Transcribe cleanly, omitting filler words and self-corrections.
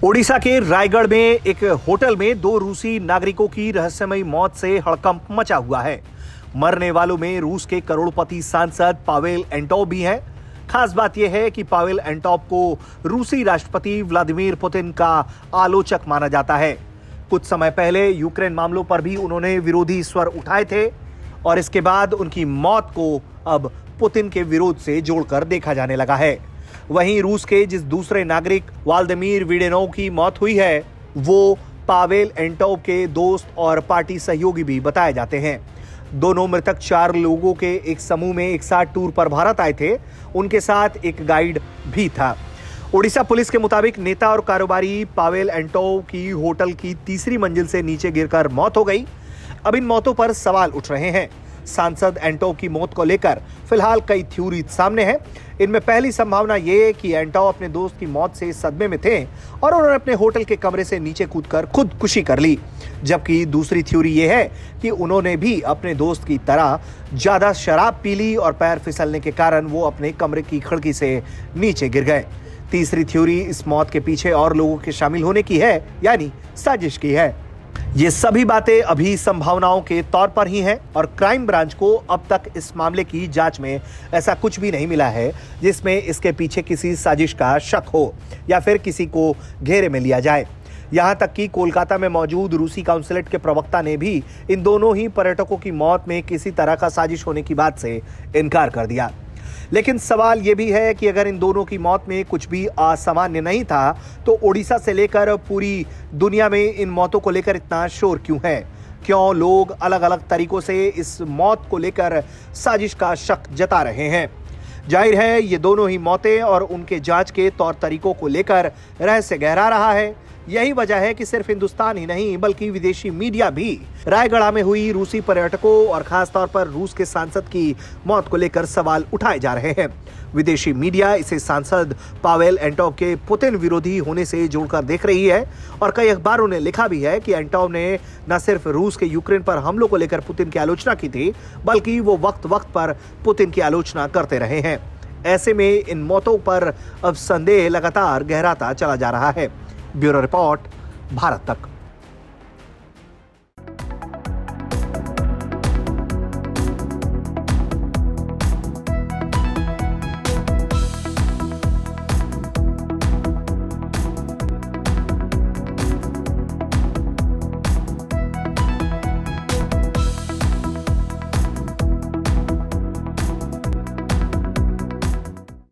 ओडिशा के रायगढ़ में एक होटल में दो रूसी नागरिकों की रहस्यमयी मौत से हड़कंप मचा हुआ है। मरने वालों में रूस के करोड़पति सांसद पावेल एंटोव भी हैं। खास बात यह है कि पावेल एंटोव को रूसी राष्ट्रपति व्लादिमीर पुतिन का आलोचक माना जाता है। कुछ समय पहले यूक्रेन मामलों पर भी उन्होंने विरोधी स्वर उठाए थे और इसके बाद उनकी मौत को अब पुतिन के विरोध से जोड़कर देखा जाने लगा है। वहीं रूस के जिस दूसरे नागरिक व्लादिमीर विडेनोव की मौत हुई है, वो पावेल एंटोव के दोस्त और पार्टी सहयोगी भी बताए जाते हैं। दोनों मृतक 4 लोगों के एक समूह में एक साथ टूर पर भारत आए थे। उनके साथ एक गाइड भी था। ओडिशा पुलिस के मुताबिक नेता और कारोबारी पावेल एंटोव की होटल की तीसरी मंजिल से नीचे गिरकर मौत हो गई। अब इन मौतों पर सवाल उठ रहे हैं। सांसद एंटोव की मौत को लेकर फिलहाल कई थ्योरी सामने हैं। इनमें पहली संभावना यह कि एंटोव अपने दोस्त की मौत से सदमे में थे और उन्होंने अपने होटल के कमरे से नीचे कूदकर खुदकुशी कर ली, जबकि दूसरी थ्योरी यह है कि उन्होंने भी अपने दोस्त की तरह ज्यादा शराब पी ली और पैर फिसलने के कारण वो अपने कमरे की खिड़की से नीचे गिर गए। तीसरी थ्योरी इस मौत के पीछे और लोगों के शामिल होने की है, यानी साजिश की है। ये सभी बातें अभी संभावनाओं के तौर पर ही हैं और क्राइम ब्रांच को अब तक इस मामले की जांच में ऐसा कुछ भी नहीं मिला है जिसमें इसके पीछे किसी साजिश का शक हो या फिर किसी को घेरे में लिया जाए। यहां तक कि कोलकाता में मौजूद रूसी काउंसलेट के प्रवक्ता ने भी इन दोनों ही पर्यटकों की मौत में किसी तरह का साजिश होने की बात से इनकार कर दिया। लेकिन सवाल यह भी है कि अगर इन दोनों की मौत में कुछ भी असामान्य नहीं था तो ओडिशा से लेकर पूरी दुनिया में इन मौतों को लेकर इतना शोर क्यों है? क्यों लोग अलग अलग तरीकों से इस मौत को लेकर साजिश का शक जता रहे हैं? जाहिर है ये दोनों ही मौतें और उनके जांच के तौर तरीकों को लेकर रहस्य गहरा रहा है। यही वजह है कि सिर्फ हिंदुस्तान ही नहीं बल्कि विदेशी मीडिया भी रायगढ़ में हुई रूसी पर्यटकों और खास तौर पर रूस के सांसद की मौत को लेकर सवाल उठाए जा रहे हैं। विदेशी मीडिया इसे सांसद पावेल एंटोव के पुतिन विरोधी होने से जोड़कर देख रही है और कई अखबारों ने लिखा भी है कि एंटोव ने न सिर्फ रूस के यूक्रेन पर हमलों को लेकर पुतिन की आलोचना की थी, बल्कि वो वक्त वक्त पर पुतिन की आलोचना करते रहे हैं। ऐसे में इन मौतों पर अब संदेह लगातार गहराता चला जा रहा है। ब्यूरो रिपोर्ट, भारत तक।